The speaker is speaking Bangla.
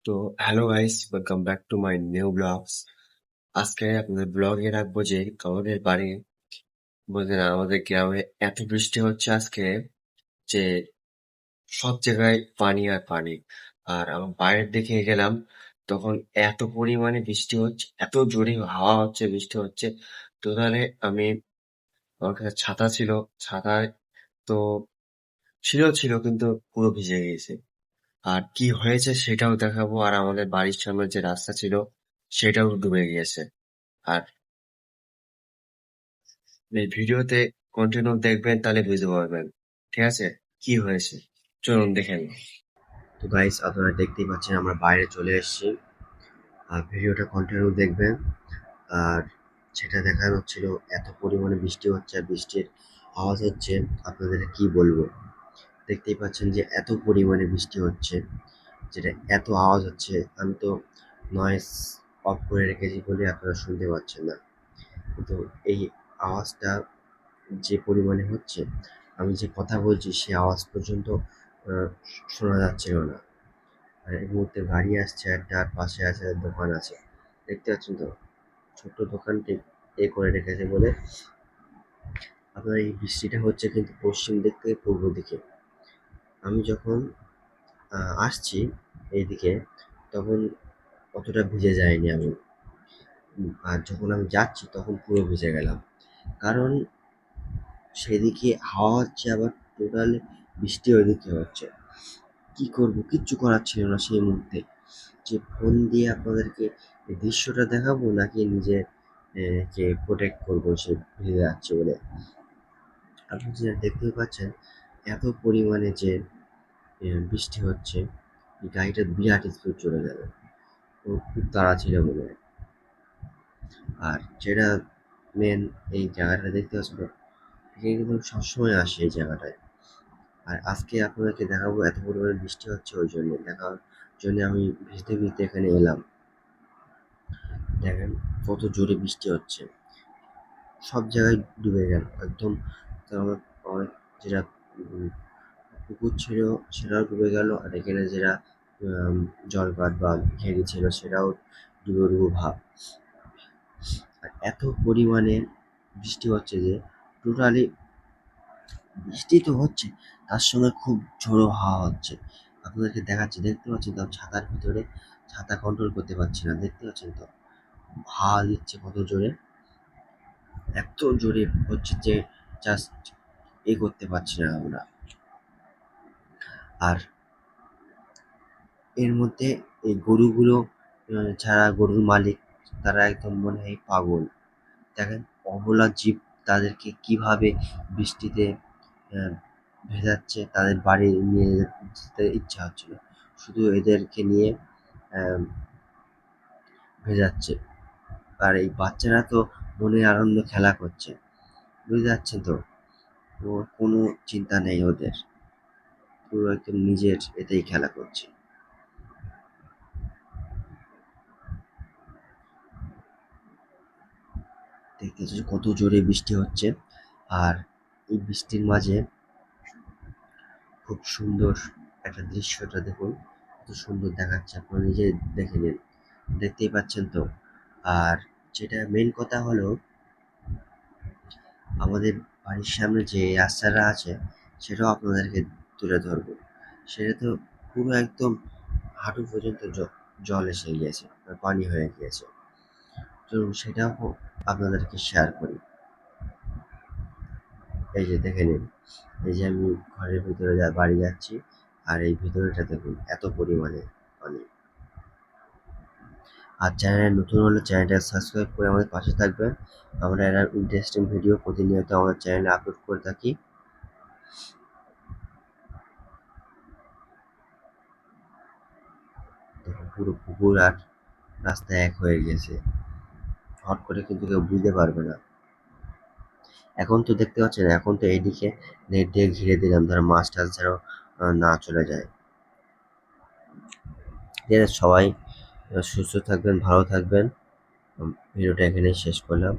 তো hello guys, welcome back to my new blogs. আজকে আপনাদের ব্লগে রাখবো যে আমাদের বাড়ি বলতে না আমাদের গ্রামে এত বৃষ্টি হচ্ছে আজকে যে সব জায়গায় পানি আর পানি। আর আমি বাইরের দিকে গেলাম, তখন এত পরিমাণে বৃষ্টি হচ্ছে, এত জোরে হাওয়া হচ্ছে, বৃষ্টি হচ্ছে। তো তাহলে আমার কাছে ছাতা ছিল, ছাতায় তো ছিল কিন্তু পুরো ভিজে গিয়েছে। আর কি হয়েছে সেটাও দেখাবো, আর আমাদের বাড়ির সামনে যে রাস্তা ছিল সেটাও ডুবে গিয়েছে। আর এই ভিডিওতে কন্টিনিউ দেখবেন, তাহলে বুঝতে পারবেন ঠিক আছে কি হয়েছে। চলুন দেখে নিন। তো গাইস, আপনারা দেখতেই পাচ্ছেন আমরা বাইরে চলে এসেছি। আর ভিডিওটা কন্টিনিউ দেখবেন। আর যেটা দেখানো হচ্ছিল, এত পরিমাণে বৃষ্টি হচ্ছে আর বৃষ্টির আওয়াজ হচ্ছে, আপনাদের কি বলবো। দেখতেই পাচ্ছেন যে এত পরিমাণে বৃষ্টি হচ্ছে, যেটা এত আওয়াজ হচ্ছে, আমি তো নয়েজ অফ করে রেখেছি বলে আপনারা শুনতে পাচ্ছেন না। কিন্তু এই আওয়াজটা যে পরিমাণে হচ্ছে, আমি যে কথা বলছি সে আওয়াজ পর্যন্ত আহ, শোনা যাচ্ছিল না। আর এই মুহূর্তে গাড়ি আসছে, আর তার পাশে আছে দোকান আছে, দেখতে পাচ্ছেন তো, ছোট্ট দোকানটি করে রেখেছে বলে। আপনার এই বৃষ্টিটা হচ্ছে কিন্তু পশ্চিম দিক থেকে পূর্ব দিকে। আমি যখন আসছি এইদিকে, তখন অতটা ভিজে যায়নি আমি। আর যখন আমি যাচ্ছি তখন পুরো ভিজে গেলাম। কারণ সেদিকে হাওয়া হচ্ছে, আবার টোটালি বৃষ্টি ওইদিকে হচ্ছে। কি করব, কিচ্ছু করার ছিল না সেই মুহূর্তে, যে ফোন দিয়ে আপনাদেরকে এই দৃশ্যটা দেখাবো নাকি নিজে কে প্রোটেক্ট করবো সে ভিজে যাচ্ছে বলে। আপনি যেটা দেখতেই পাচ্ছেন, এত পরিমাণে যে বৃষ্টি হচ্ছে, এই গাড়িটা বিরাট স্পিড চলে গেল। তো খুব তাড়া ছিল মনে হয়। আর যেটা মেন, এই জায়গাটা দেখতে পাচ্ছেন, এখানে কিন্তু সবসময় আসে এই জায়গাটায়। আর আজকে আপনাদেরকে দেখাবো, এত পরিমাণে বৃষ্টি হচ্ছে ওই জন্য দেখার জন্য আমি ভিজতে ভিজতে এখানে এলাম। দেখেন কত জোরে বৃষ্টি হচ্ছে, সব জায়গায় ডুবে গেল একদম। তো আমার যেটা পুকুর ছিল সেটাও ডুবে গেল, আর এখানে যেটা জলপাট বা ঘেরি ছিল সেটাও ডুবে ডুবো ভাব। আর এত পরিমাণে বৃষ্টি হচ্ছে যে টোটালি, বৃষ্টি তো হচ্ছে, তার সঙ্গে খুব ঝোড়ো হাওয়া হচ্ছে। আপনাদেরকে দেখাচ্ছি, দেখতে পাচ্ছেন তো, ছাতার ভিতরে ছাতা কন্ট্রোল করতে পারছি না, দেখতে পাচ্ছেন তো হাওয়া দিচ্ছে কত জোরে। এত জোরে হচ্ছে যে জাস্ট করতে পারছি না আমরা। আর এর মধ্যে এই গরুগুলো, যারা গরুর মালিক, তারা একদম মনে হয় পাগল। দেখেন অবলা জীব, তাদেরকে কিভাবে বৃষ্টিতে আহ, ভেজাচ্ছে, তাদের বাড়ি নিয়ে যেতে ইচ্ছা হচ্ছিল, শুধু এদেরকে নিয়ে আহ, ভেজাচ্ছে। আর এই বাচ্চারা তো মনে আনন্দ খেলা করছে, বুঝতে পারছেন তো, ওর কোনো চিন্তা নেই ওদের, পুরো একদম নিজের এতেই খেলা করছে। দেখতেছি কত জোরে বৃষ্টি হচ্ছে। আর এই বৃষ্টির মাঝে খুব সুন্দর একটা দৃশ্যটা দেখুন, কত সুন্দর দেখাচ্ছে, আপনারা নিজে দেখে নিন, দেখতেই পাচ্ছেন তো। আর যেটা মেন কথা হলো, আমাদের বাড়ির সামনে যে রাস্তাটা আছে সেটাও আপনাদেরকে তুলে ধরবো। সেটা তো পুরো একদম হাঁটু পর্যন্ত জল এসে গিয়েছে, পানি হয়ে গিয়েছে। তো সেটাও আপনাদেরকে শেয়ার করি। এই যে দেখে নিন, এই যে আমি ঘরের ভিতরে বাড়ি যাচ্ছি, আর এই ভিতরেটা দেখুন এত পরিমাণে পানি। আর চ্যানেলে নতুন হলে চ্যানেলটা সাবস্ক্রাইব করে আমাদের পাশে থাকবেন। আমরা এরকম ইন্টারেস্টিং ভিডিও প্রতিনিয়ত আমাদের চ্যানেলে আপলোড করে থাকি। দেখুন পুরো পুকুর আর রাস্তা এক হয়ে গেছে, হট করে কিন্তু কেউ বুঝতে পারবে না। এখন তো দেখতে পাচ্ছেন, এখন তো এইদিকে নেট দিয়ে ঘিরে দিলাম, ধরো মাছ টাছ যেন না চলে যায়। ঠিক আছে, সবাই সুস্থ থাকবেন, ভালো থাকবেন। ভিডিওটা এখানেই শেষ করলাম।